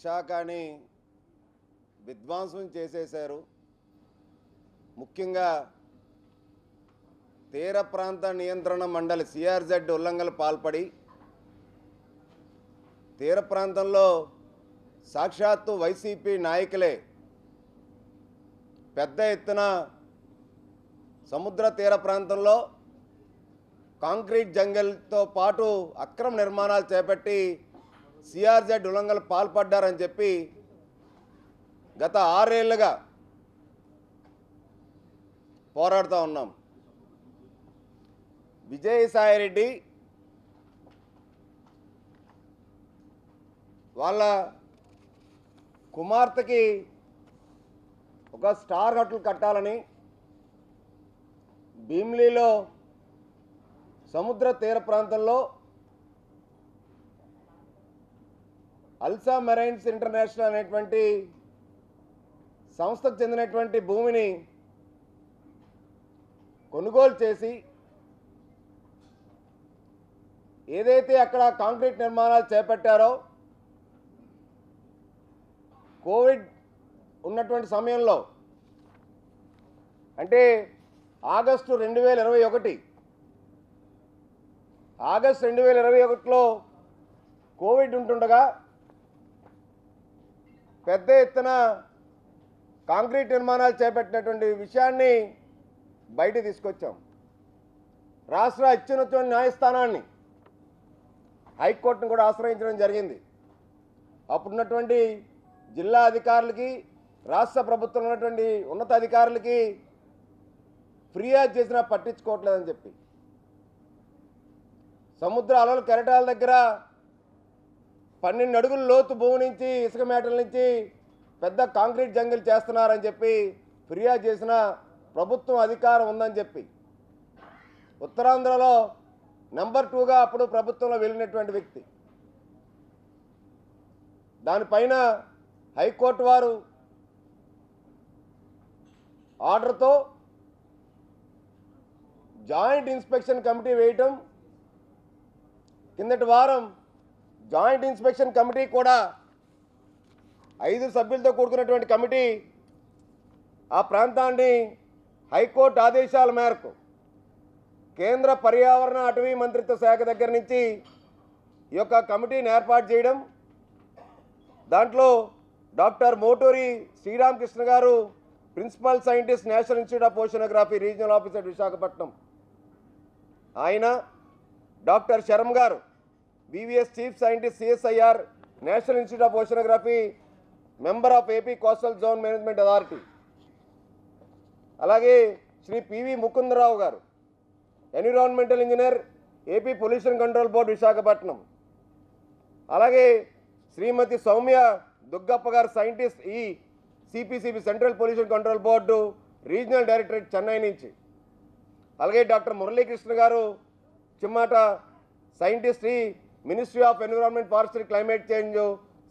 విశాఖని విధ్వంసం చేసేశారు. ముఖ్యంగా తీర ప్రాంత నియంత్రణ మండలి సిఆర్జెడ్ ఉల్లంఘనలు పాల్పడి తీర ప్రాంతంలో సాక్షాత్తు వైసీపీ నాయకులే పెద్ద ఎత్తున సముద్ర తీర ప్రాంతంలో కాంక్రీట్ జంగల్తో పాటు అక్రమ నిర్మాణాలు చేపట్టి సిఆర్జెడ్ ఉల్లంఘనలు పాల్పడ్డారని చెప్పి గత 6 ఏళ్లుగా పోరాడుతూ ఉన్నాం. విజయసాయిరెడ్డి వాళ్ళ కుమార్తెకి ఒక స్టార్ హోటల్ కట్టాలని భీమిలీలో సముద్ర తీర ప్రాంతంలో అల్సా మెరైన్స్ ఇంటర్నేషనల్ అనేటువంటి సంస్థకు చెందినటువంటి భూమిని కొనుగోలు చేసి ఏదైతే అక్కడ కాంక్రీట్ నిర్మాణాలు చేపట్టారో కోవిడ్ ఉన్నటువంటి సమయంలో అంటే ఆగస్టు 2021లో కోవిడ్ ఉంటుండగా పెద్ద ఎత్తున కాంక్రీట్ నిర్మాణాలు చేపట్టినటువంటి విషయాన్ని బయట తీసుకొచ్చాం. రాష్ట్ర అత్యున్నత న్యాయస్థానాన్ని హైకోర్టును కూడా ఆశ్రయించడం జరిగింది. అప్పుడున్నటువంటి జిల్లా అధికారులకి రాష్ట్ర ప్రభుత్వంలో ఉన్నటువంటి ఉన్నతాధికారులకి ఫిర్యాదు చేసినా పట్టించుకోవట్లేదని చెప్పి సముద్ర అలల కెరటాల దగ్గర 12 అడుగుల లోతు భూమి నుంచి ఇసుక మేటల నుంచి పెద్ద కాంక్రీట్ జంగిల్ చేస్తున్నారని చెప్పి ఫిర్యాదు చేసిన ప్రభుత్వం అధికారం ఉందని చెప్పి ఉత్తరాంధ్రలో నెంబర్ 2గా అప్పుడు ప్రభుత్వంలో వెళ్ళినటువంటి వ్యక్తి. దానిపైన హైకోర్టు వారు ఆర్డర్తో జాయింట్ ఇన్స్పెక్షన్ కమిటీ వేయటం, కిందటి వారం జాయింట్ ఇన్స్పెక్షన్ కమిటీ కూడా 5 సభ్యులతో కూడుకున్నటువంటి కమిటీ ఆ ప్రాంతాన్ని హైకోర్టు ఆదేశాల మేరకు కేంద్ర పర్యావరణ అటవీ మంత్రిత్వ శాఖ దగ్గర నుంచి ఈ యొక్క కమిటీని ఏర్పాటు చేయడం, దాంట్లో డాక్టర్ మోటూరి శ్రీరామకృష్ణ గారు principal scientist National Institute of Oceanography regional officer Visakhapatnam, ఆయన డాక్టర్ శర్మ గారు BVS chief scientist CSIR National Institute of Oceanography member of AP Coastal Zone Management Authority, అలాగే శ్రీ పివి ముకుందరావు గారు environmental engineer AP Pollution Control Board Visakhapatnam, అలాగే శ్రీమతి సౌమ్య దుగ్గప్ప గారు scientist E CPCB Central Pollution Control Board regional directorate Chennai నుంచి, అలాగే doctor Muralikrishna గారు Chimmata scientist E ministry of environment forestry climate change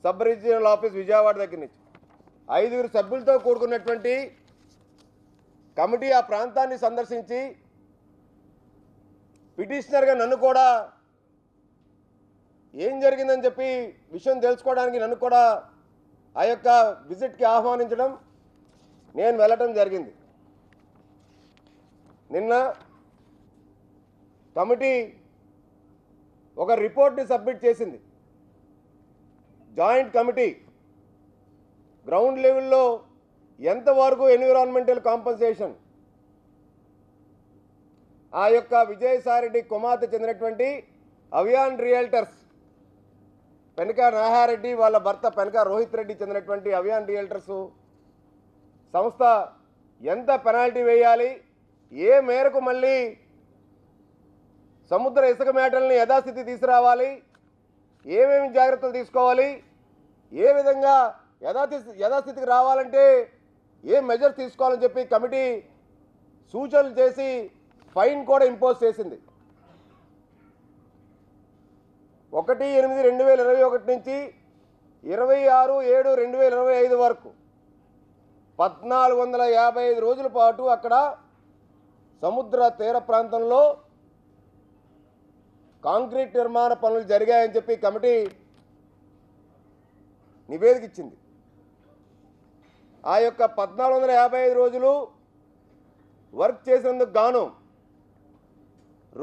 sub regional office Vijayawada దగ్గర నుంచి 5 సభ్యులతో కూడుకున్నటువంటి కమిటీ ఆ ప్రాంతాన్ని సందర్శించి పిటిషనర్గా నన్ను కూడా ఏం జరిగిందని చెప్పి విషయం తెలుసుకోవడానికి నన్ను కూడా ఆ యొక్క విజిట్కి ఆహ్వానించడం, నేను వెళ్ళటం జరిగింది. నిన్న కమిటీ ఒక రిపోర్ట్ని సబ్మిట్ చేసింది. జాయింట్ కమిటీ గ్రౌండ్ లెవెల్లో ఎంతవరకు ఎన్విరాన్మెంటల్ కాంపన్సేషన్ ఆ యొక్క విజయసాయిరెడ్డి కుమార్తె చెందినటువంటి అవియాన్ రియల్టర్స్ పెనక నాహారెడ్డి వాళ్ళ భర్త పెనక రోహిత్ రెడ్డి చెందినటువంటి అవియాన్ రియల్టర్స్ సంస్థ ఎంత పెనాల్టీ వేయాలి, ఏ మేరకు మళ్ళీ సముద్ర ఇసుక మేటల్ని యథాస్థితి తీసుకురావాలి, ఏమేమి జాగ్రత్తలు తీసుకోవాలి, ఏ విధంగా యథాస్థితికి రావాలంటే ఏ మెజర్స్ తీసుకోవాలని చెప్పి కమిటీ సూచనలు చేసి ఫైన్ కూడా ఇంపోజ్ చేసింది. 1/8/2021 నుంచి 26/7/2025 వరకు 1455 రోజుల పాటు అక్కడ సముద్ర తీర ప్రాంతంలో కాంక్రీట్ నిర్మాణ పనులు జరిగాయని చెప్పి కమిటీ నివేదిక ఇచ్చింది. ఆ యొక్క 1455 రోజులు వర్క్ చేసినందుకు గాను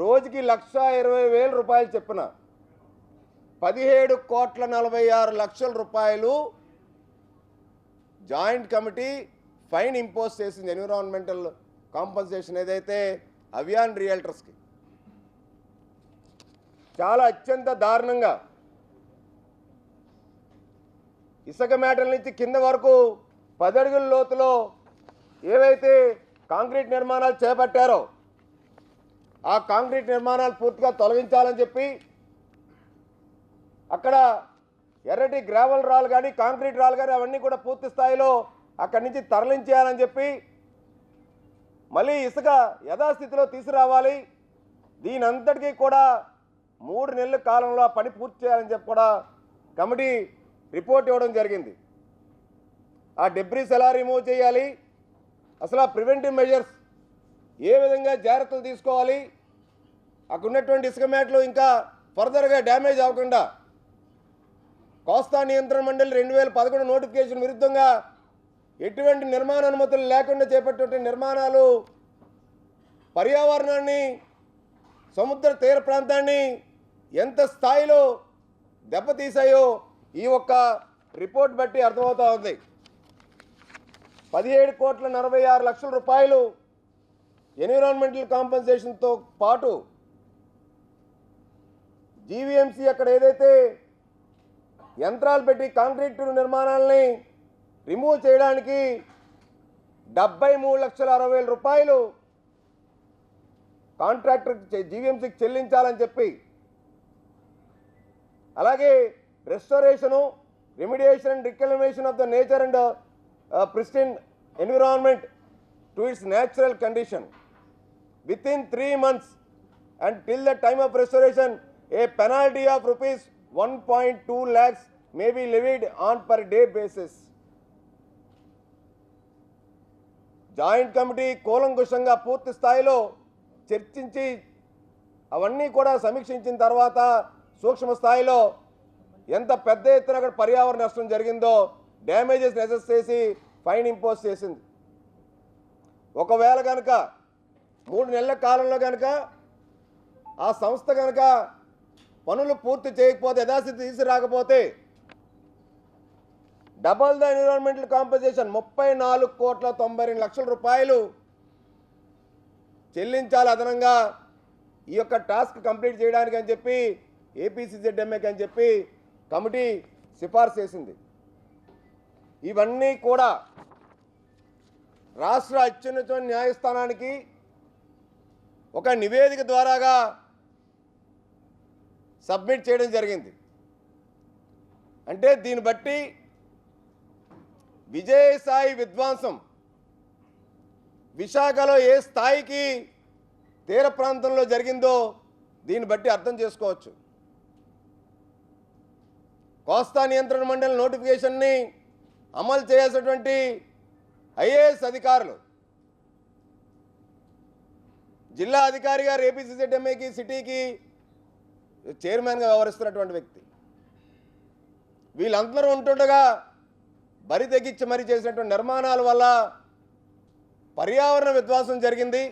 రోజుకి 1,20,000 రూపాయలు చెప్పిన 17,46,00,000 రూపాయలు జాయింట్ కమిటీ ఫైన్ ఇంపోజ్ చేసింది ఎన్విరాన్మెంటల్ కాంపన్సేషన్ ఏదైతే అవియాన్ రియల్టర్స్కి. చాలా అత్యంత దారుణంగా ఇసుక మేటల నుంచి కింద వరకు 10 అడుగుల లోతులో ఏవైతే కాంక్రీట్ నిర్మాణాలు చేపట్టారో ఆ కాంక్రీట్ నిర్మాణాలు పూర్తిగా తొలగించాలని చెప్పి అక్కడ ఎర్రటి గ్రావెల్ రాళ్ళు కానీ కాంక్రీట్ రాళ్ళు కానీ అవన్నీ కూడా పూర్తి స్థాయిలో అక్కడి నుంచి తరలించేయాలని చెప్పి మళ్ళీ ఇసుక యథాస్థితిలో తీసుకురావాలి, దీని అంతటికీ కూడా 3 నెలల కాలంలో పని పూర్తి చేయాలని చెప్పి కూడా కమిటీ రిపోర్ట్ ఇవ్వడం జరిగింది. ఆ డెబ్రీస్ ఎలా రిమూవ్ చేయాలి, అసలు ఆ ప్రివెంటివ్ మెజర్స్ ఏ విధంగా జాగ్రత్తలు తీసుకోవాలి, అక్కడ ఉన్నటువంటి ఇసుక మేటలు ఇంకా ఫర్దర్గా డ్యామేజ్ అవ్వకుండా కోస్తా నియంత్రణ మండలి 2011 నోటిఫికేషన్ విరుద్ధంగా ఎటువంటి నిర్మాణ అనుమతులు లేకుండా చేపట్టే నిర్మాణాలు పర్యావరణాన్ని, సముద్ర తీర ప్రాంతాన్ని ఎంత స్థాయిలో దెబ్బతీసాయో ఈ ఒక్క రిపోర్ట్ బట్టి అర్థమవుతా ఉంది. 17,46,00,000 రూపాయలు ఎన్విరాన్మెంటల్ కాంపన్సేషన్తో పాటు జీవీఎంసీ అక్కడ ఏదైతే యంత్రాలు పెట్టి కాంక్రీట్ నిర్మాణాలని రిమూవ్ చేయడానికి 73,60,000 రూపాయలు కాంట్రాక్టర్ జీవీఎంసీకి చెల్లించాలని చెప్పి, అలాగే restoration, remediation and reclamation of the nature and pristine environment to its natural condition within 3 months and till the time of restoration a penalty of rupees 1.2 lakhs may be levied on per day basis. Joint committee కూలంకుషంగా పూర్తి స్థాయిలో చర్చించి అవన్నీ కూడా సమీక్షించిన తర్వాత సూక్ష్మ స్థాయిలో ఎంత పెద్ద ఎత్తున అక్కడ పర్యావరణ నష్టం జరిగిందో డ్యామేజెస్ అసెస్ చేసి ఫైన్ ఇంపోజ్ చేసింది. ఒకవేళ కనుక 3 నెలల కాలంలో కనుక ఆ సంస్థ కనుక పనులు పూర్తి చేయకపోతే, యథాస్థితి తీసుకురాకపోతే డబల్ ద ఎన్విరాన్మెంటల్ కాంపన్సేషన్ 34,92,00,000 రూపాయలు చెల్లించాలి అదనంగా ఈ యొక్క టాస్క్ కంప్లీట్ చేయడానికి అని చెప్పి ఏపీసీజెడ్ఎంఏకి అని చెప్పి కమిటీ సిఫార్సు చేసింది. ఇవన్నీ కూడా రాష్ట్ర అత్యున్నత న్యాయస్థానానికి ఒక నివేదిక ద్వారాగా సబ్మిట్ చేయడం జరిగింది. అంటే దీన్ని బట్టి విజయసాయి విధ్వంసం విశాఖలో ఏ స్థాయికి తీర ప్రాంతంలో జరిగిందో దీన్ని బట్టి అర్థం చేసుకోవచ్చు. కోస్తా నియంత్రణ మండలి నోటిఫికేషన్ని అమలు చేయాల్సినటువంటి ఐఏఎస్ అధికారులు, జిల్లా అధికారి గారు ఏపీసీజెడ్ఎంఏకి సిటీకి చైర్మన్గా వ్యవహరిస్తున్నటువంటి వ్యక్తి, వీళ్ళందరూ ఉంటుండగా బరి తెగించి మరీ చేసినటువంటి నిర్మాణాల వల్ల పర్యావరణ విధ్వంసం జరిగింది.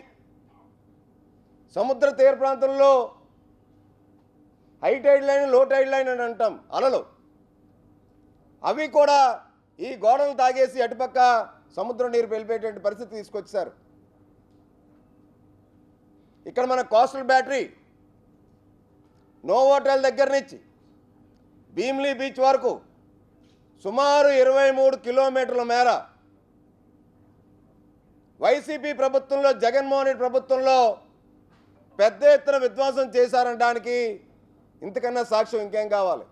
సముద్ర తీర ప్రాంతంలో హై టైడ్ లైన్, లో టైడ్ లైన్ అని అంటాం అలలు, అవి కూడా ఈ గోడలు తాగేసి అటుపక్క సముద్రం నీరు వెళ్ళిపోయేటువంటి పరిస్థితి తీసుకొచ్చారు. ఇక్కడ మన కోస్టల్ బ్యాటరీ నోవోటెల్ దగ్గర నుంచి భీమ్లీ బీచ్ వరకు సుమారు 23 కిలోమీటర్ల మేర వైసీపీ ప్రభుత్వంలో, జగన్మోహన్ రెడ్డి ప్రభుత్వంలో పెద్ద ఎత్తున విధ్వంసం చేశారనడానికి ఇంతకన్నా సాక్ష్యం ఇంకేం కావాలి.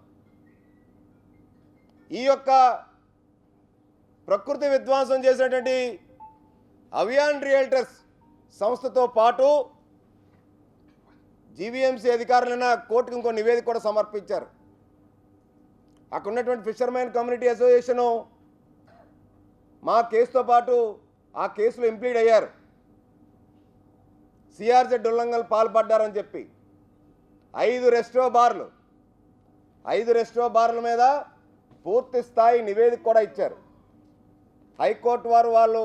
ఈ యొక్క ప్రకృతి విధ్వంసం చేసినటువంటి అవియాన్ రియల్టర్స్ సంస్థతో పాటు జీవీఎంసీ అధికారులైన కోర్టుకు ఇంకో నివేదిక కూడా సమర్పించారు. అక్కడ ఉన్నటువంటి ఫిషర్మెన్ కమ్యూనిటీ అసోసియేషను మా కేసుతో పాటు ఆ కేసులో ఇంప్లీడ్ అయ్యారు. సిఆర్జెడ్ ఉల్లంఘనలు పాల్పడ్డారని చెప్పి 5 రెస్టో బార్ల మీద పూర్తి స్థాయి నివేదిక కూడా ఇచ్చారు. హైకోర్టు వాళ్ళు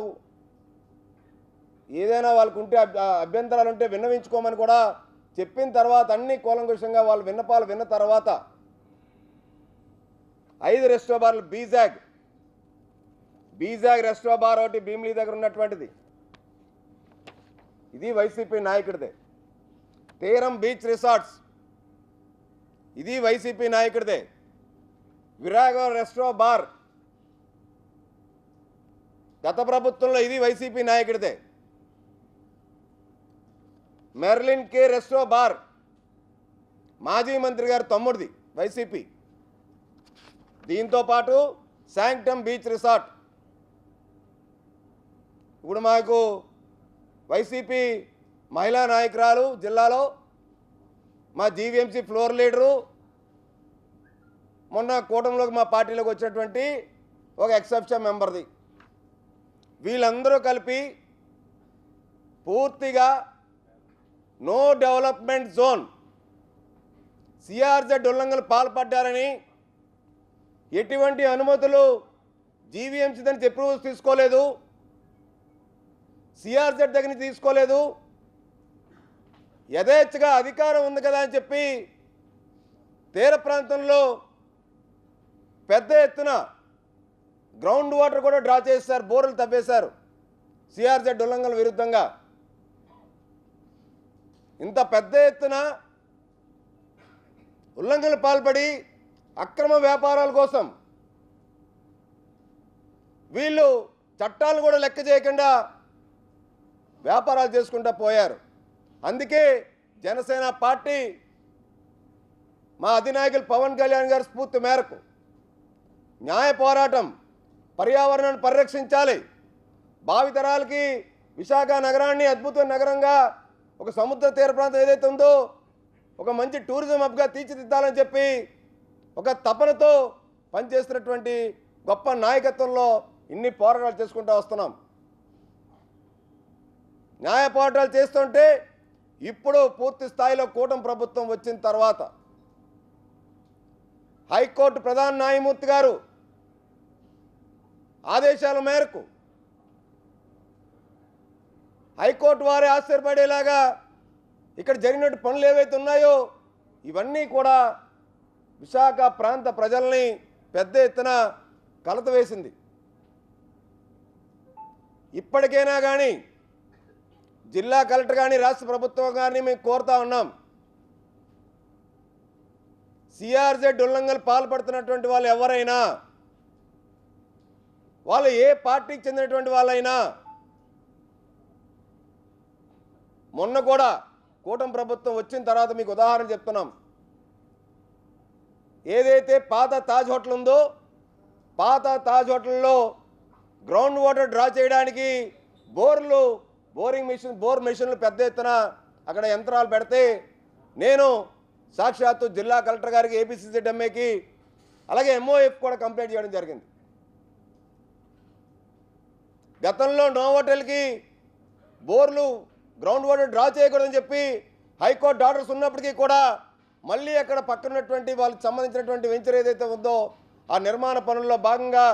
ఏదైనా వాళ్ళకు ఉంటే అభ్యంతరాలు ఉంటే విన్నవించుకోమని కూడా చెప్పిన తర్వాత అన్ని కూలంకుషంగా వాళ్ళు విన్నపాలు విన్న తర్వాత 5 రెస్టో బార్లు బీజాగ్ రెస్టో బార్ ఒకటి భీమిలీ దగ్గర ఉన్నటువంటిది, ఇది వైసీపీ నాయకుడిదే. తీరం బీచ్ రిసార్ట్స్, ఇది వైసీపీ నాయకుడిదే. విరాగం రెస్టో బార్ గత ప్రభుత్వంలో ఇది వైసీపీ నాయకుడిదే. మెర్లిన్ కే రెస్టో బార్ మాజీ మంత్రి గారు తమ్ముడిది, వైసీపీ. దీంతో పాటు శాంక్టమ్ బీచ్ రిసార్ట్, ఇప్పుడు మాకు వైసీపీ మహిళా నాయకురాలు జిల్లాలో మా జీవీఎంసీ ఫ్లోర్ లీడరు, మొన్న కూటమిలోకి మా పార్టీలోకి వచ్చినటువంటి ఒక ఎక్సెప్షన్ మెంబర్ది, వీళ్ళందరూ కలిపి పూర్తిగా నో డెవలప్మెంట్ జోన్ సిఆర్జెడ్ ఉల్లంఘనలు పాల్పడ్డారని, ఎటువంటి అనుమతులు జీవీఎంసీ దగ్గర నుంచి అప్రూవల్స్ తీసుకోలేదు, సిఆర్జెడ్ దగ్గర నుంచి తీసుకోలేదు, యథేచ్ఛగా అధికారం ఉంది కదా అని చెప్పి తీర ప్రాంతంలో పెద్ద ఎత్తున గ్రౌండ్ వాటర్ కూడా డ్రా చేశారు, బోర్లు తవ్వేశారు సిఆర్జెడ్ ఉల్లంఘనల విరుద్ధంగా. ఇంత పెద్ద ఎత్తున ఉల్లంఘనలు పాల్పడి అక్రమ వ్యాపారాల కోసం వీళ్ళు చట్టాలు కూడా లెక్క చేయకుండా వ్యాపారాలు చేసుకుంటూ పోయారు. అందుకే జనసేన పార్టీ మా అధినాయకులు పవన్ కళ్యాణ్ గారి స్ఫూర్తి మేరకు న్యాయ పోరాటం, పర్యావరణాన్ని పరిరక్షించాలి, భావితరాలకి విశాఖ నగరాన్ని అద్భుతమైన నగరంగా, ఒక సముద్ర తీర ప్రాంతం ఏదైతే ఉందో ఒక మంచి టూరిజం హబ్గా తీర్చిదిద్దాలని చెప్పి ఒక తపనతో పనిచేస్తున్నటువంటి గొప్ప నాయకత్వంలో ఇన్ని పోరాటాలు చేసుకుంటూ వస్తున్నాం. న్యాయ పోరాటాలు చేస్తుంటే ఇప్పుడు పూర్తి స్థాయిలో కూటమి ప్రభుత్వం వచ్చిన తర్వాత హైకోర్టు ప్రధాన న్యాయమూర్తి గారు ఆదేశాల మేరకు హైకోర్టు వారే ఆశ్చర్యపడేలాగా ఇక్కడ జరిగినట్టు పనులు ఏవైతే ఉన్నాయో ఇవన్నీ కూడా విశాఖ ప్రాంత ప్రజల్ని పెద్ద ఎత్తున కలత వేసింది. ఇప్పటికైనా కానీ జిల్లా కలెక్టర్ కానీ రాష్ట్ర ప్రభుత్వం కానీ మేము కోరుతా ఉన్నాం, సిఆర్జెడ్ ఉల్లంఘనలు పాల్పడుతున్నటువంటి వాళ్ళు ఎవరైనా, వాళ్ళు ఏ పార్టీకి చెందినటువంటి వాళ్ళైనా, మొన్న కూడా కూటమి ప్రభుత్వం వచ్చిన తర్వాత మీకు ఉదాహరణ చెప్తున్నాం, ఏదైతే పాత తాజ్ హోటల్ ఉందో పాత తాజ్ హోటల్లో గ్రౌండ్ వాటర్ డ్రా చేయడానికి బోర్ మెషిన్లు పెద్ద ఎత్తున అక్కడ యంత్రాలు పెడితే నేను సాక్షాత్తు జిల్లా కలెక్టర్ గారికి, ఏపీసీసీడీఎంఏకి, అలాగే ఎంఓఎఫ్ కూడా కంప్లైంట్ చేయడం జరిగింది. గతంలో నోవోటెల్కి బోర్లు గ్రౌండ్ వాటర్ డ్రా చేయకూడదని చెప్పి హైకోర్టు ఆర్డర్స్ ఉన్నప్పటికీ కూడా మళ్ళీ అక్కడ పక్కనటువంటి వాళ్ళకి సంబంధించినటువంటి వెంచర్ ఏదైతే ఉందో ఆ నిర్మాణ పనుల్లో భాగంగా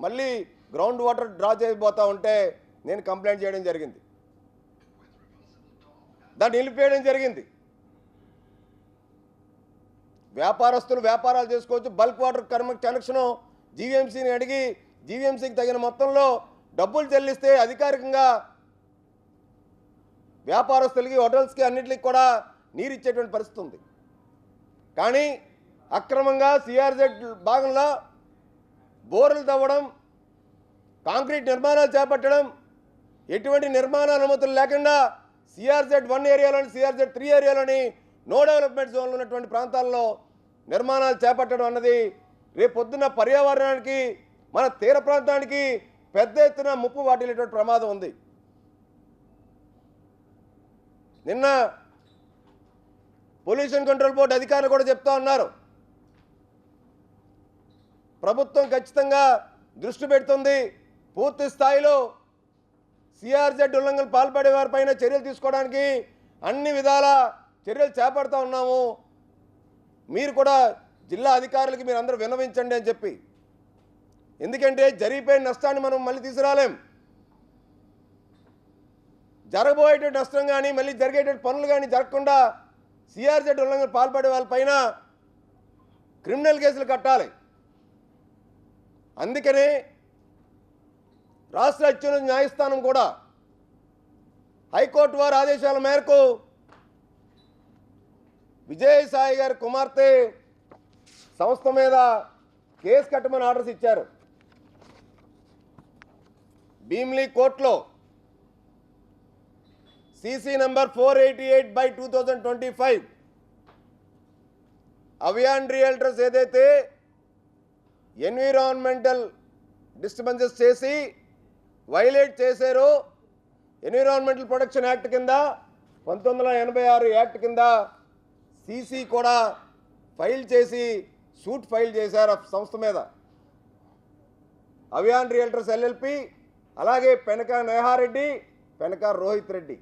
మళ్ళీ గ్రౌండ్ వాటర్ డ్రా చేయబోతూ ఉంటే నేను కంప్లైంట్ చేయడం జరిగింది, దాన్ని నిలిపేయడం జరిగింది. వ్యాపారస్తులు వ్యాపారాలు చేసుకోవచ్చు, బల్క్ వాటర్ కనెక్షను జీవీఎంసీని అడిగి జీవీఎంసీకి తగిన మొత్తంలో డబ్బులు చెల్లిస్తే అధికారికంగా వ్యాపారస్తులకి, హోటల్స్కి, అన్నింటికి కూడా నీరు ఇచ్చేటువంటి పరిస్థితి ఉంది. కానీ అక్రమంగా సిఆర్జెడ్ భాగంలో బోర్లు తవ్వడం, కాంక్రీట్ నిర్మాణాలు చేపట్టడం, ఎటువంటి నిర్మాణ అనుమతులు లేకుండా సిఆర్జెడ్ 1 ఏరియాలోని, సిఆర్జెడ్ 3 ఏరియాలోని నో డెవలప్మెంట్ జోన్లో ఉన్నటువంటి ప్రాంతాల్లో నిర్మాణాలు చేపట్టడం అన్నది రేపు పొద్దున్న పర్యావరణానికి, మన తీర ప్రాంతానికి పెద్ద ఎత్తున ముప్పు వాటిల్లేటువంటి ప్రమాదం ఉంది. నిన్న పొల్యూషన్ కంట్రోల్ బోర్డు అధికారులు కూడా చెప్తా ఉన్నారు, ప్రభుత్వం ఖచ్చితంగా దృష్టి పెడుతుంది, పూర్తి స్థాయిలో సిఆర్జెడ్ ఉల్లంఘనలు పాల్పడే వారిపైన చర్యలు తీసుకోవడానికి అన్ని విధాల చర్యలు చేపడతా ఉన్నాము, మీరు కూడా జిల్లా అధికారులకి మీరు అందరూ విన్నవించండి అని చెప్పి ఎందుకంటే జరిగిపోయిన నష్టాన్ని మనం మళ్ళీ తీసుకురాలేం. జరగబోయేటువంటి నష్టం కానీ మళ్ళీ జరిగేటువంటి పనులు కానీ జరగకుండా సిఆర్జెడ్ ఉల్లంఘన పాల్పడే వాళ్ళపైన క్రిమినల్ కేసులు కట్టాలి. అందుకనే రాష్ట్ర అత్యున్నత న్యాయస్థానం కూడా హైకోర్టు వారి ఆదేశాల మేరకు విజయసాయి గారి కుమార్తె సంస్థ మీద కేసు కట్టమని ఆర్డర్స్ ఇచ్చారు. భీమిలీ కోర్టులో సీసీ నంబర్ 488/2025 అవియాన్ రియల్టర్స్ ఏదైతే ఎన్విరాన్మెంటల్ డిస్టర్బెన్సెస్ చేసి వైలేట్ చేశారో ఎన్విరాన్మెంటల్ ప్రొటెక్షన్ యాక్ట్ కింద 1986 యాక్ట్ కింద సీసీ కూడా ఫైల్ చేసి సూట్ ఫైల్ చేశారు ఆ సంస్థ మీద. అవియాన్ రియల్టర్స్ ఎల్ఎల్పి, అలాగే పెనక నేహారెడ్డి, పెనక రోహిత్ రెడ్డి,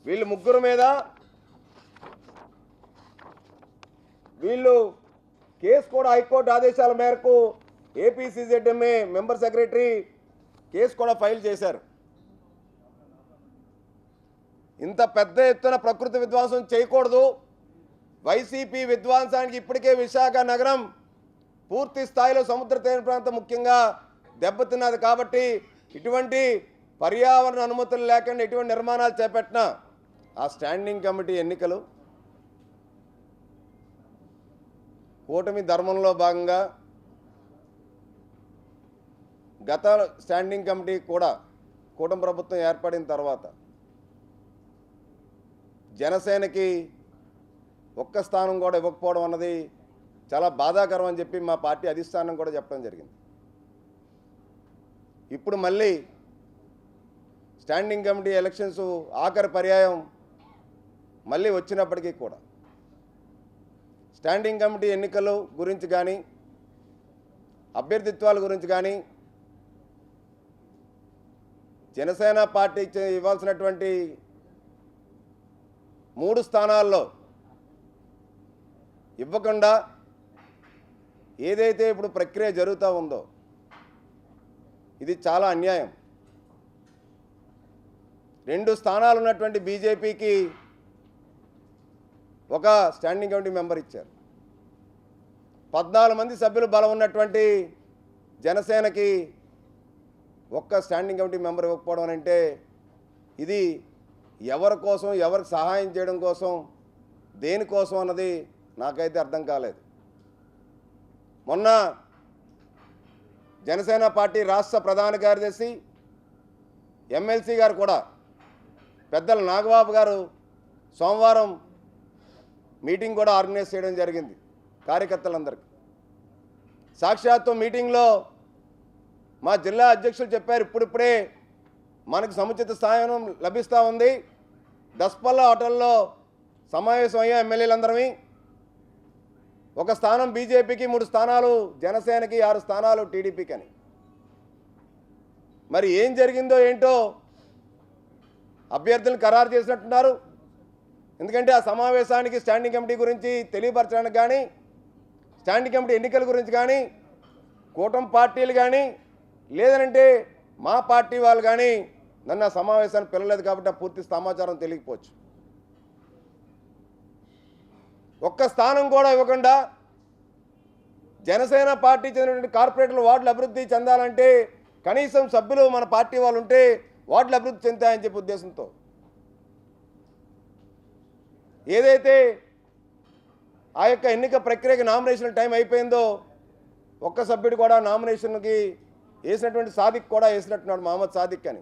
వీళ్ళు ముగ్గురు మీద వీళ్ళు కేసు కూడా హైకోర్టు ఆదేశాల మేరకు ఏపీసీజెడ్ఎంఏ మెంబర్ సెక్రటరీ కేసు కూడా ఫైల్ చేశారు. ఇంత పెద్ద ఎత్తున ప్రకృతి విధ్వంసం చేయకూడదు. వైసీపీ విధ్వంసానికి ఇప్పటికే విశాఖ నగరం పూర్తి స్థాయిలో సముద్ర తీర ప్రాంతం ముఖ్యంగా దెబ్బతిన్నది. కాబట్టి ఇటువంటి పర్యావరణ అనుమతులు లేకుండా ఎటువంటి నిర్మాణాలు చేపట్టినా ఆ స్టాండింగ్ కమిటీ ఎన్నికలు కూటమి ధర్మంలో భాగంగా గత స్టాండింగ్ కమిటీ కూడా కూటమి ప్రభుత్వం ఏర్పడిన తర్వాత జనసేనకి ఒక్క స్థానం కూడా ఇవ్వకపోవడం అన్నది చాలా బాధాకరం అని చెప్పి మా పార్టీ అధిష్టానం కూడా చెప్పడం జరిగింది. ఇప్పుడు మళ్ళీ స్టాండింగ్ కమిటీ ఎలక్షన్స్ ఆఖరి పర్యాయం మళ్ళీ వచ్చినప్పటికీ కూడా స్టాండింగ్ కమిటీ ఎన్నికల గురించి కానీ అభ్యర్థిత్వాల గురించి కానీ జనసేన పార్టీ ఇవ్వాల్సినటువంటి 3 స్థానాల్లో ఇవ్వకుండా ఏదైతే ఇప్పుడు ప్రక్రియ జరుగుతూ ఉందో ఇది చాలా అన్యాయం. 2 స్థానాలు ఉన్నటువంటి బీజేపీకి ఒక స్టాండింగ్ కమిటీ మెంబర్ ఇచ్చారు. 14 మంది సభ్యులు బలం ఉన్నటువంటి జనసేనకి ఒక్క స్టాండింగ్ కమిటీ మెంబర్ ఇవ్వకపోవడం అంటే ఇది ఎవరి కోసం, ఎవరికి సహాయం చేయడం కోసం, దేనికోసం అన్నది నాకైతే అర్థం కాలేదు. మొన్న జనసేన పార్టీ రాష్ట్ర ప్రధాన కార్యదర్శి ఎమ్మెల్సీ గారు కూడా పెద్దల నాగబాబు గారు సోమవారం మీటింగ్ కూడా ఆర్గనైజ్ చేయడం జరిగింది కార్యకర్తలందరికీ. సాక్షాత్తు మీటింగ్లో మా జిల్లా అధ్యక్షులు చెప్పారు, ఇప్పుడిప్పుడే మనకు సముచిత స్థానం లభిస్తూ ఉంది. దస్పల్లా హోటల్లో సమావేశం అయ్యా ఎమ్మెల్యేలందరమీ. ఒక స్థానం బీజేపీకి, 3 స్థానాలు జనసేనకి, 6 స్థానాలు టీడీపీకి అని. మరి ఏం జరిగిందో ఏంటో అభ్యర్థులను ఖరారు చేసినట్టున్నారు. ఎందుకంటే ఆ సమావేశానికి స్టాండింగ్ కమిటీ గురించి తెలియపరచడానికి కానీ, స్టాండింగ్ కమిటీ ఎన్నికల గురించి కానీ కూటమి పార్టీలు కానీ లేదనంటే మా పార్టీ వాళ్ళు కానీ నన్ను ఆ సమావేశాన్ని పిలవలేదు కాబట్టి ఆ పూర్తి సమాచారం తెలియకపోవచ్చు. ఒక్క స్థానం కూడా ఇవ్వకుండా జనసేన పార్టీ చెందినటువంటి కార్పొరేటర్లు వార్డులు అభివృద్ధి చెందాలంటే కనీసం సభ్యులు మన పార్టీ వాళ్ళు ఉంటే వార్డులు అభివృద్ధి చెందుతాయని చెప్పే ఉద్దేశంతో ఏదైతే ఆ యొక్క ఎన్నిక ప్రక్రియకి నామినేషన్ టైం అయిపోయిందో ఒక్క సభ్యుడు కూడా నామినేషన్కి వేసినటువంటి సాదిక్ కూడా వేసినట్టున్నాడు, మహమ్మద్ సాదిక్ అని.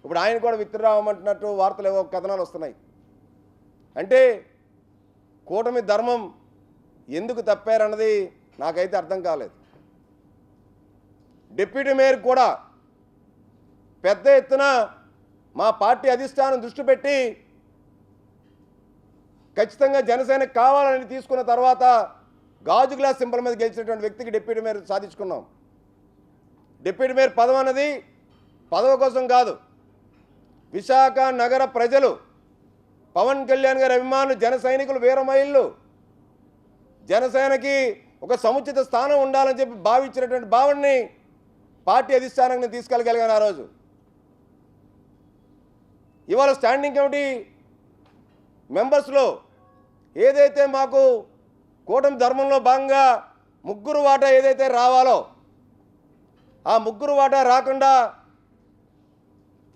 ఇప్పుడు ఆయన కూడా విత్డ్రా అవ్వమంటున్నట్టు వార్తలు ఏవో కథనాలు వస్తున్నాయి. అంటే కూటమి ధర్మం ఎందుకు తప్పారన్నది నాకైతే అర్థం కాలేదు. డిప్యూటీ మేయర్ కూడా పెద్ద ఎత్తున మా పార్టీ అధిష్టానం దృష్టి పెట్టి ఖచ్చితంగా జనసేనకు కావాలని తీసుకున్న తర్వాత గాజు గ్లాస్ సింబల్ మీద గెలిచినటువంటి వ్యక్తికి డిప్యూటీ మేయర్ సాధించుకున్నాం. డిప్యూటీ మేయర్ పదవి అన్నది పదవి కోసం కాదు. విశాఖ నగర ప్రజలు, పవన్ కళ్యాణ్ గారి అభిమానులు, జన సైనికులు, వీరమహిళలు జనసేనకి ఒక సముచిత స్థానం ఉండాలని చెప్పి భావించినటువంటి భావనని పార్టీ అధిష్టానాన్ని తీసుకెళ్ళగలిగాను ఆ రోజు. ఇవాళ స్టాండింగ్ కమిటీ మెంబర్స్లో ఏదైతే మాకు కూటమి ధర్మంలో భాగంగా ముగ్గురు వాటా ఏదైతే రావాలో ఆ ముగ్గురు వాటా రాకుండా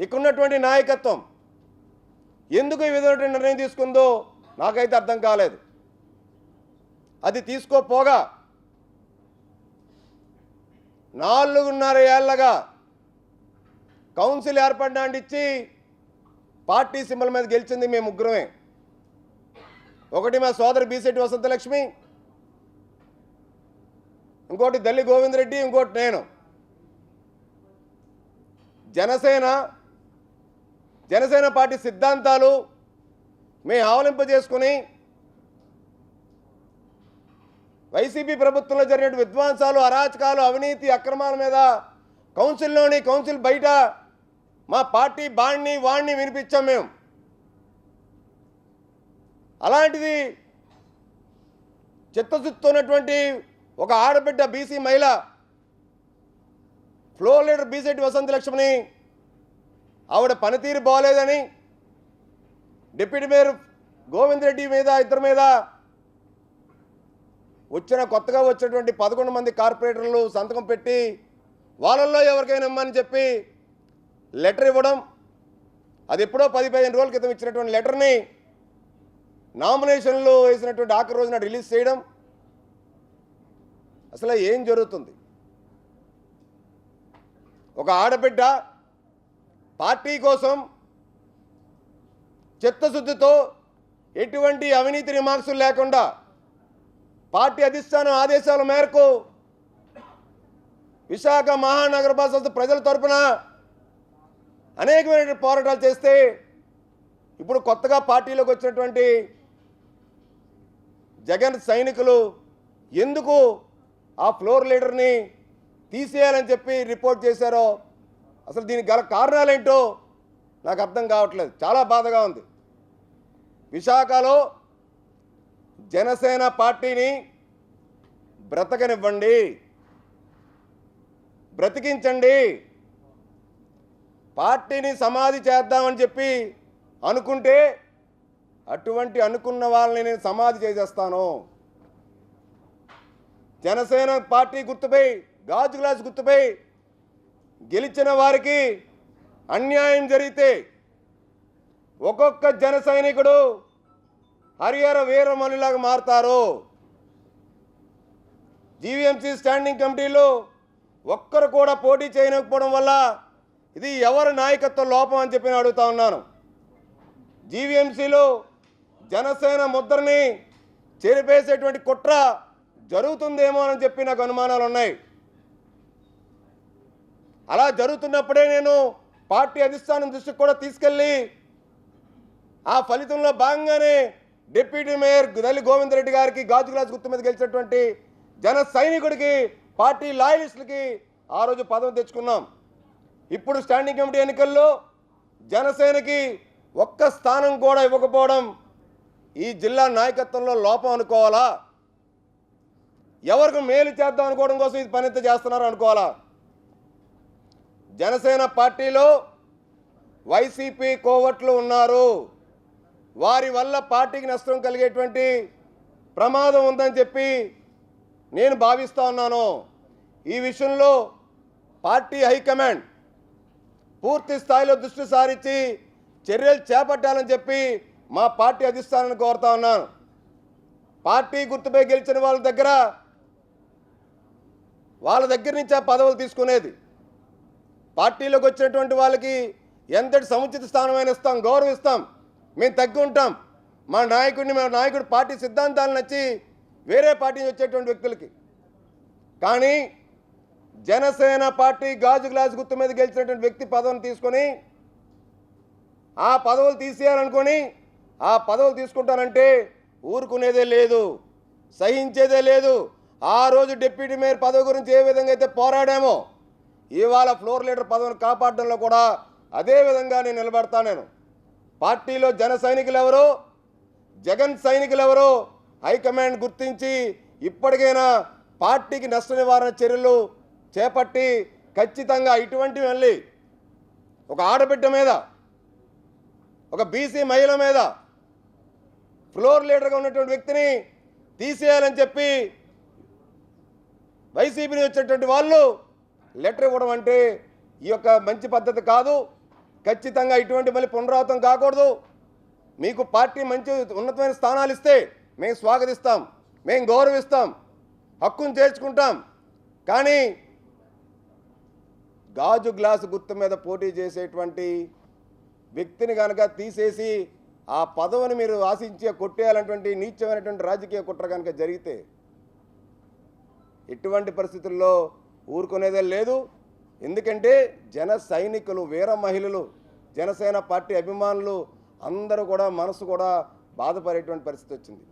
ఇక్కడున్నటువంటి నాయకత్వం ఎందుకు ఈ విధమైన నిర్ణయం తీసుకుందో నాకైతే అర్థం కాలేదు. అది తీసుకోపోగా 4.5 ఏళ్లగా కౌన్సిల్ ఏర్పడడానికి ఇచ్చి పార్టీ సింబల్ మీద గెలిచింది మేము ముగ్గురమే. ఒకటి మా సోదరి బీసెట్టి వసంతలక్ష్మి, ఇంకోటి దల్లి గోవిందరెడ్డి, ఇంకోటి నేను. జనసేన పార్టీ సిద్ధాంతాలు మేము ఆవలింపజేసుకుని వైసీపీ ప్రభుత్వంలో జరిగిన విధ్వంసాలు, అరాచకాలు, అవినీతి, అక్రమాల మీద కౌన్సిల్లోని, కౌన్సిల్ బయట మా పార్టీ బాణ్ణి వాణ్ణి వినిపించాం మేము. అలాంటిది చిత్తశుద్ధితోన్నటువంటి ఒక ఆడబిడ్డ బీసీ మహిళ ఫ్లోర్ లీడర్ బీసెట్టి వసంతలక్ష్మిని ఆవిడ పనితీరు బాగోలేదని డిప్యూటీ మేయర్ గోవిందరెడ్డి మీద, ఇద్దరి మీద కొత్తగా వచ్చినటువంటి 11 మంది కార్పొరేటర్లు సంతకం పెట్టి వాళ్ళల్లో ఎవరికైనా ఇమ్మని చెప్పి లెటర్ ఇవ్వడం, అది ఎప్పుడో 10-15 రోజుల క్రితం ఇచ్చినటువంటి లెటర్ని నామినేషన్లు వేసినటువంటి ఆఖరి రోజున రిలీజ్ చేయడం. అసలు ఏం జరుగుతుంది? ఒక ఆడబిడ్డ పార్టీ కోసం చిత్తశుద్ధితో ఎటువంటి అవినీతి రిమార్క్స్ లేకుండా పార్టీ అధిష్టానం ఆదేశాల మేరకు విశాఖ మహానగరపాలక సంస్థ ప్రజల తరపున అనేకమైన పోరాటాలు చేస్తే ఇప్పుడు కొత్తగా పార్టీలోకి వచ్చినటువంటి జగన్ సైనికులు ఎందుకు ఆ ఫ్లోర్ లీడర్ని తీసేయాలని చెప్పి రిపోర్ట్ చేశారో, అసలు దీనికి గల కారణాలేంటో నాకు అర్థం కావట్లేదు. చాలా బాధగా ఉంది. విశాఖలో జనసేన పార్టీని బ్రతకనివ్వండి, బ్రతికించండి. పార్టీని సమాధి చేద్దామని చెప్పి అనుకుంటే అటువంటి అనుకున్న వాళ్ళని నేను సమాధి చేసేస్తాను. జనసేన పార్టీ గుర్తుపై, గాజు గ్లాస్ గుర్తుపై గెలిచిన వారికి అన్యాయం జరిగితే ఒక్కొక్క జన సైనికుడు హరిహర వీరమల్లిలాగా మారుతారు. జీవీఎంసీ స్టాండింగ్ కమిటీలో ఒక్కరు కూడా పోటీ చేయకపోవడం వల్ల ఇది ఎవరి నాయకత్వ లోపం అని చెప్పి నేను అడుగుతా ఉన్నాను. జీవీఎంసీలో జనసేన ముద్రని చెరిపేసేటువంటి కుట్ర జరుగుతుందేమో అని చెప్పి నాకు అనుమానాలు ఉన్నాయి. అలా జరుగుతున్నప్పుడే నేను పార్టీ అధిష్టానం దృష్టికి కూడా తీసుకెళ్ళి ఆ ఫలితంలో భాగంగానే డిప్యూటీ మేయర్ దల్లి గోవిందరెడ్డి గారికి గాజు గ్లాస్ గుర్తు మీద గెలిచినటువంటి జన సైనికుడికి, పార్టీ లాయలిస్టులకి ఆ రోజు పదవి తెచ్చుకున్నాం. ఇప్పుడు స్టాండింగ్ కమిటీ ఎన్నికల్లో జనసేనకి ఒక్క స్థానం కూడా ఇవ్వకపోవడం ఈ జిల్లా నాయకత్వంలో లోపం అనుకోవాలా? ఎవరికి మేలు చేద్దాం అనుకోవడం కోసం ఇది పనిత చేస్తున్నారు అనుకోవాలా? జనసేన పార్టీలో వైసీపీ కోవట్లు ఉన్నారు. వారి వల్ల పార్టీకి నష్టం కలిగేటువంటి ప్రమాదం ఉందని చెప్పి నేను భావిస్తూ ఉన్నాను. ఈ విషయంలో పార్టీ హైకమాండ్ పూర్తి స్థాయిలో దృష్టి సారించి చర్యలు చేపట్టాలని చెప్పి మా పార్టీ అధిష్టానాన్ని కోరుతా ఉన్నాను. పార్టీ గుర్తుపై గెలిచిన వాళ్ళ దగ్గర నుంచి ఆ పదవులు తీసుకునేది. పార్టీలోకి వచ్చినటువంటి వాళ్ళకి ఎంతటి సముచిత స్థానమైన ఇస్తాం, గౌరవిస్తాం, మేము తగ్గి ఉంటాం. మా నాయకుడు పార్టీ సిద్ధాంతాలు నచ్చి వేరే పార్టీ నుంచి వచ్చేటువంటి వ్యక్తులకి. కానీ జనసేన పార్టీ గాజు గ్లాస్ గుర్తు మీద గెలిచినటువంటి వ్యక్తి పదవిని తీసుకొని ఆ పదవులు తీసేయాలనుకొని ఆ పదవులు తీసుకుంటానంటే ఊరుకునేదే లేదు, సహించేదే లేదు. ఆ రోజు డిప్యూటీ మేయర్ పదవి గురించి ఏ విధంగా అయితే పోరాడామో ఇవాళ ఫ్లోర్ లీడర్ పదవిని కాపాడడంలో కూడా అదే విధంగా నేను నిలబడతాను. నేను పార్టీలో జన సైనికులు ఎవరో, జగన్ సైనికులు ఎవరో హైకమాండ్ గుర్తించి ఇప్పటికైనా పార్టీకి నష్ట నివారణ చర్యలు చేపట్టి ఖచ్చితంగా ఇటువంటివి వెళ్ళి ఒక ఆడబిడ్డ మీద, ఒక బీసీ మహిళ మీద, ఫ్లోర్ లీడర్గా ఉన్నటువంటి వ్యక్తిని తీసేయాలని చెప్పి వైసీపీని వచ్చేటువంటి వాళ్ళు లెటర్ ఇవ్వడం అంటే ఈ యొక్క మంచి పద్ధతి కాదు. ఖచ్చితంగా ఇటువంటి మళ్ళీ పునరావృతం కాకూడదు. మీకు పార్టీ మంచి ఉన్నతమైన స్థానాలు ఇస్తే మేము స్వాగతిస్తాం, మేము గౌరవిస్తాం, హక్కును చేర్చుకుంటాం. కానీ గాజు గ్లాసు గుర్తు మీద పోటీ చేసేటువంటి వ్యక్తిని కనుక తీసేసి ఆ పదవిని మీరు ఆశించి కొట్టేయాలన్నటువంటి నీచమైనటువంటి రాజకీయ కుట్ర కనుక జరిగితే ఎటువంటి పరిస్థితుల్లో ఊరుకునేదే లేదు. ఎందుకంటే జన సైనికులు, వీర మహిళలు, జనసేన పార్టీ అభిమానులు అందరూ కూడా మనసు కూడా బాధపడేటువంటి పరిస్థితి వచ్చింది.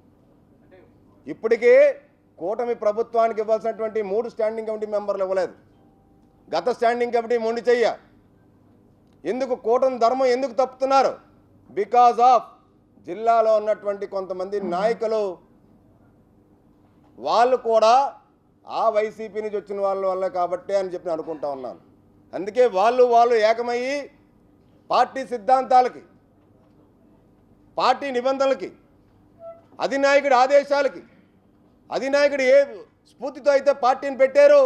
ఇప్పటికే కూటమి ప్రభుత్వానికి ఇవ్వాల్సినటువంటి 3 స్టాండింగ్ కమిటీ మెంబర్లు ఇవ్వలేదు. గత స్టాండింగ్ కమిటీ మొండి చెయ్య. ఎందుకు కూటమి ధర్మం ఎందుకు తప్పుతున్నారు? బికాజ్ ఆఫ్ జిల్లాలో ఉన్నటువంటి కొంతమంది నాయకులు వాళ్ళు కూడా ఆ వైసీపీ నుంచి వచ్చిన వాళ్ళ వల్ల కాబట్టే అని చెప్పి అనుకుంటా ఉన్నాను. అందుకే వాళ్ళు ఏకమయ్యి పార్టీ సిద్ధాంతాలకి, పార్టీ నిబంధనలకి, అధినాయకుడి ఆదేశాలకి, అధినాయకుడు ఏ స్ఫూర్తితో అయితే పార్టీని పెట్టారో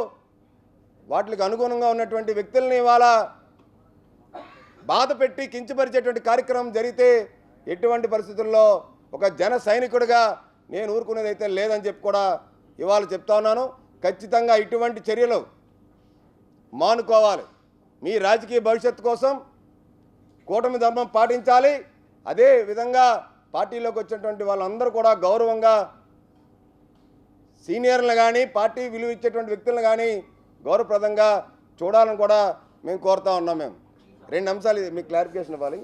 వాటికి అనుగుణంగా ఉన్నటువంటి వ్యక్తులని ఇవాళ బాధ పెట్టి కించపరిచేటువంటి కార్యక్రమం జరిగితే ఎటువంటి పరిస్థితుల్లో ఒక జన సైనికుడిగా నేను ఊరుకునేది అయితే లేదని చెప్పి కూడా ఇవాళ చెప్తా ఉన్నాను. ఖచ్చితంగా ఇటువంటి చర్యలు మానుకోవాలి. మీ రాజకీయ భవిష్యత్తు కోసం కూటమి ధర్మం పాటించాలి. అదే విధంగా పార్టీలోకి వచ్చినటువంటి వాళ్ళందరూ కూడా గౌరవంగా సీనియర్లను కానీ, పార్టీ విలువ ఇచ్చేటువంటి వ్యక్తులను కానీ గౌరవప్రదంగా చూడాలని కూడా మేము కోరుతా ఉన్నాం. మేము 2 అంశాలు మీకు క్లారిఫికేషన్ ఇవ్వాలి.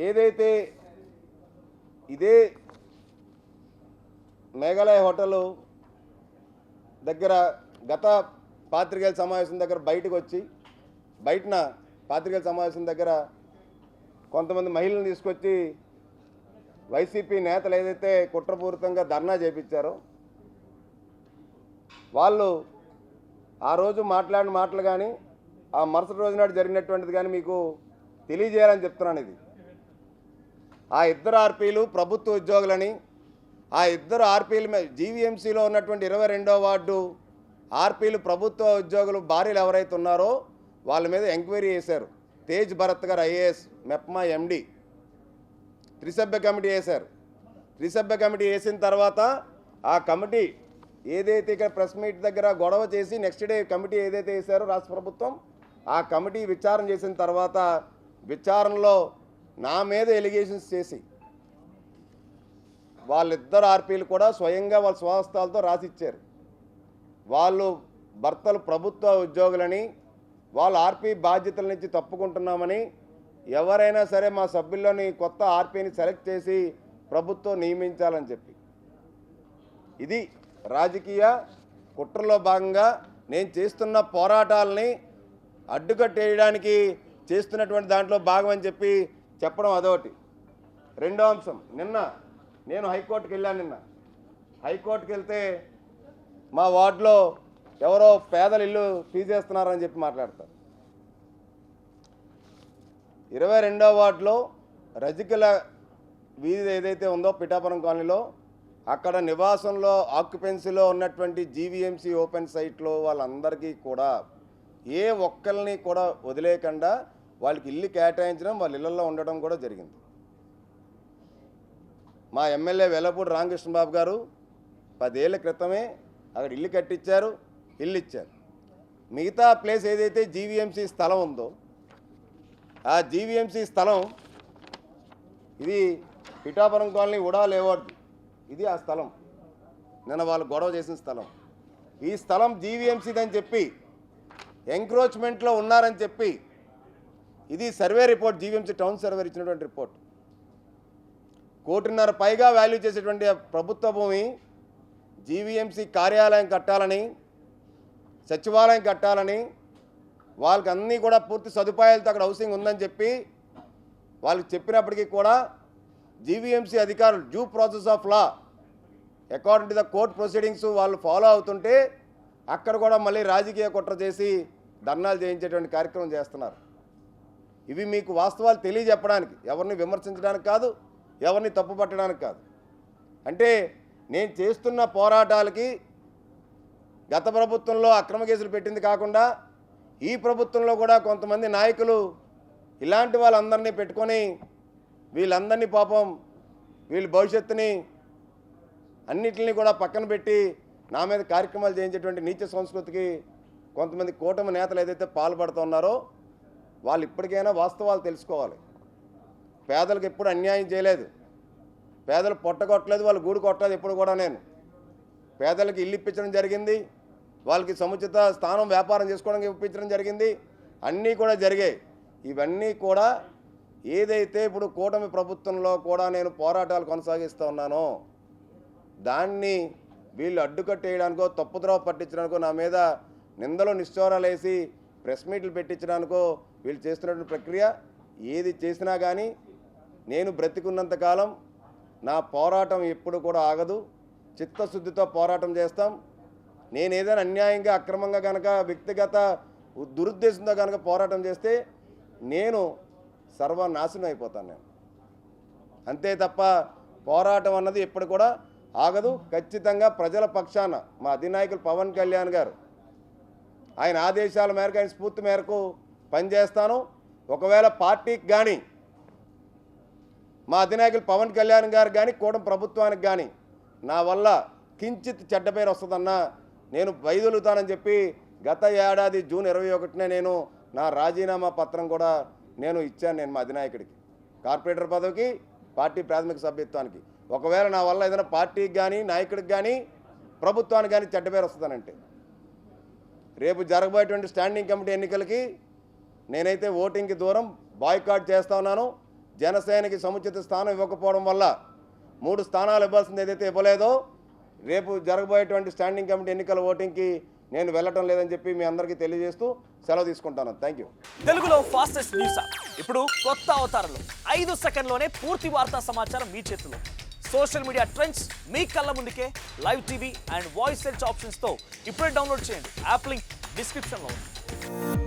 ఏదైతే ఇదే మేఘాలయ హోటల్ దగ్గర గత పాత్రికేయుల సమావేశం దగ్గర బయటన పాత్రికేయుల సమావేశం దగ్గర కొంతమంది మహిళలను తీసుకొచ్చి వైసీపీ నేతలు ఏదైతే కుట్రపూరితంగా ధర్నా చేపించారో వాళ్ళు ఆ రోజు మాట్లాడిన మాటలు కానీ, ఆ మరుసటి రోజు నాడు జరిగినటువంటిది కానీ మీకు తెలియజేయాలని చెప్తున్నాను. ఇది ఆ 2 ఆర్పీలు ప్రభుత్వ ఉద్యోగులని, ఆ 2 ఆర్పీలు జీవీఎంసీలో ఉన్నటువంటి 22వ వార్డు ఆర్పీలు ప్రభుత్వ ఉద్యోగులు భార్యలు ఎవరైతే ఉన్నారో వాళ్ళ మీద ఎంక్వైరీ చేశారు. తేజ్ భరత్ గారు ఐఏఎస్, మెప్మా ఎండి, త్రిసభ్య కమిటీ వేశారు. త్రిసభ్య కమిటీ వేసిన తర్వాత ఆ కమిటీ ఏదైతే ఇక్కడ ప్రెస్ మీట్ దగ్గర గొడవ చేసి నెక్స్ట్ డే కమిటీ ఏదైతే వేశారో రాష్ట్ర ప్రభుత్వం, ఆ కమిటీ విచారణ చేసిన తర్వాత విచారణలో నా మీద ఎలిగేషన్స్ చేసి వాళ్ళిద్దరు ఆర్పీలు కూడా స్వయంగా వాళ్ళ స్వహస్తాలతో రాసిచ్చారు. వాళ్ళు భర్తలు ప్రభుత్వ ఉద్యోగులని, వాళ్ళు ఆర్పీ బాధ్యతల నుంచి తప్పుకుంటున్నామని, ఎవరైనా సరే మా సభ్యుల్లోని కొత్త ఆర్పీని సెలెక్ట్ చేసి ప్రభుత్వం నియమించాలని చెప్పి, ఇది రాజకీయ కుట్రలో భాగంగా నేను చేస్తున్న పోరాటాలని అడ్డుకట్టేయడానికి చేస్తున్నటువంటి దాంట్లో భాగం అని చెప్పి చెప్పడం అదొకటి. 2వ అంశం, నిన్న నేను హైకోర్టుకి వెళ్ళాను. హైకోర్టుకి వెళ్తే మా వార్డులో ఎవరో పేదల ఇల్లు తీసేస్తున్నారని చెప్పి మాట్లాడతారు. 22వ వార్డులో రజికల వీధి ఏదైతే ఉందో పిఠాపురం కాలనీలో, అక్కడ నివాసంలో ఆక్యుపెన్సీలో ఉన్నటువంటి జీవీఎంసీ ఓపెన్ సైట్లో వాళ్ళందరికీ కూడా ఏ ఒక్కరిని కూడా వదిలేయకుండా వాళ్ళకి ఇల్లు కేటాయించడం, వాళ్ళ ఇళ్లలో ఉండడం కూడా జరిగింది. మా ఎమ్మెల్యే వెల్లపూడి రామకృష్ణబాబు గారు 10 ఏళ్ల క్రితమే అక్కడ ఇల్లు కట్టించారు, ఇల్లు ఇచ్చారు. మిగతా ప్లేస్ ఏదైతే జీవీఎంసీ స్థలం ఉందో ఆ జీవీఎంసీ స్థలం ఇది పిఠాపురం కాలనీ ఉడా లేవార్డు, ఇది ఆ స్థలం. నిన్న వాళ్ళు గొడవ చేసిన స్థలం. ఈ స్థలం జీవీఎంసీదని చెప్పి ఎంక్రోచ్మెంట్లో ఉన్నారని చెప్పి ఇది survey report, GVMC town survey ఇచ్చినటువంటి రిపోర్ట్. 1.5 కోటి పైగా వాల్యూ చేసేటువంటి ప్రభుత్వ భూమి జీవీఎంసీ కార్యాలయం కట్టాలని, సచివాలయం కట్టాలని, వాళ్ళకి అన్నీ కూడా పూర్తి సదుపాయాలతో అక్కడ హౌసింగ్ ఉందని చెప్పి వాళ్ళకి చెప్పినప్పటికీ కూడా జీవీఎంసీ అధికారులు due process of law according to the court proceedings వాళ్ళు ఫాలో అవుతుంటే అక్కడ కూడా మళ్ళీ రాజకీయ కుట్ర చేసి ధర్నాలు చేయించేటువంటి కార్యక్రమం చేస్తున్నారు. ఇవి మీకు వాస్తవాలు తెలియజెప్పడానికి, ఎవరిని విమర్శించడానికి కాదు, ఎవరిని తప్పుపట్టడానికి కాదు. అంటే నేను చేస్తున్న పోరాటాలకి గత ప్రభుత్వంలో అక్రమ కేసులు పెట్టింది కాకుండా ఈ ప్రభుత్వంలో కూడా కొంతమంది నాయకులు ఇలాంటి వాళ్ళందరినీ పెట్టుకొని వీళ్ళందరినీ పాపం వీళ్ళ భవిష్యత్తుని అన్నిటిని కూడా పక్కన పెట్టి నా మీద కార్యక్రమాలు చేయించేటువంటి నీచ సంస్కృతికి కొంతమంది కూటమి నేతలు ఏదైతే పాల్పడుతున్నారో వాళ్ళు ఇప్పటికైనా వాస్తవాలు తెలుసుకోవాలి. పేదలకు ఎప్పుడు అన్యాయం చేయలేదు, పేదలు పొట్టగొట్టలేదు, వాళ్ళు గూడు కొట్టలేదు. ఎప్పుడు కూడా నేను పేదలకు ఇల్లు ఇప్పించడం జరిగింది, వాళ్ళకి సముచిత స్థానం వ్యాపారం చేసుకోవడానికి ఇప్పించడం జరిగింది, అన్నీ కూడా జరిగాయి. ఇవన్నీ కూడా ఏదైతే ఇప్పుడు కూటమి ప్రభుత్వంలో కూడా నేను పోరాటాలు కొనసాగిస్తూ ఉన్నానో దాన్ని వీళ్ళు అడ్డుకట్టేయడానికో తప్పుద్రోవ పట్టించడానికో నా మీద నిందలు నిష్ఠూరాలు వేసి ప్రెస్ మీట్లు పెట్టించడానికో వీళ్ళు చేస్తున్నటువంటి ప్రక్రియ ఏది చేసినా కానీ నేను బ్రతికున్నంతకాలం నా పోరాటం ఎప్పుడు కూడా ఆగదు. చిత్తశుద్ధితో పోరాటం చేస్తాం. నేను ఏదైనా అన్యాయంగా అక్రమంగా కనుక వ్యక్తిగత దురుద్దేశంతో కనుక పోరాటం చేస్తే నేను సర్వనాశనం అయిపోతాను నేను. అంతే తప్ప పోరాటం అన్నది ఎప్పుడు కూడా ఆగదు. ఖచ్చితంగా ప్రజల పక్షాన మా అధినాయకులు పవన్ కళ్యాణ్ గారు ఆయన ఆదేశాల మేరకు, ఆయన స్ఫూర్తి మేరకు పనిచేస్తాను. ఒకవేళ పార్టీకి కానీ మా అధినాయకులు పవన్ కళ్యాణ్ గారు కానీ కూటమి ప్రభుత్వానికి కానీ నా వల్ల కించిత్ చెడ్డ పేరు వస్తుందన్నా నేను వైదొలుగుతానని చెప్పి గత ఏడాది జూన్ 21నే నేను నా రాజీనామా పత్రం కూడా నేను ఇచ్చాను. నేను మా అధినాయకుడికి కార్పొరేటర్ పదవికి, పార్టీ ప్రాథమిక సభ్యత్వానికి. ఒకవేళ నా వల్ల ఏదైనా పార్టీకి కానీ నాయకుడికి కానీ ప్రభుత్వానికి కానీ చెడ్డ పేరు వస్తుందనంటే రేపు జరగబోయేటువంటి స్టాండింగ్ కమిటీ ఎన్నికలకి నేనైతే ఓటింగ్కి దూరం బాయ్కాట్ చేస్తా ఉన్నాను. జనసేనకి సముచిత స్థానం ఇవ్వకపోవడం వల్ల 3 స్థానాలు ఇవ్వాల్సింది ఏదైతే ఇవ్వలేదో రేపు జరగబోయేటువంటి స్టాండింగ్ కమిటీ ఎన్నికల ఓటింగ్కి నేను వెళ్ళటం లేదని చెప్పి మీ అందరికీ తెలియజేస్తూ సెలవు తీసుకుంటాను. Thank you. తెలుగులో ఫాస్టెస్ట్ న్యూస్ ఇప్పుడు కొత్త అవతారంలో 5 సెకండ్లోనే పూర్తి వార్తా సమాచారం మీ చేతిలో. సోషల్ మీడియా ట్రెండ్స్ మీ కళ్ళ ముందుకే live TV and voice search ఆప్షన్స్తో ఇప్పుడే డౌన్లోడ్ చేయండి. యాప్ లింక్ డిస్క్రిప్షన్లో ఉంది.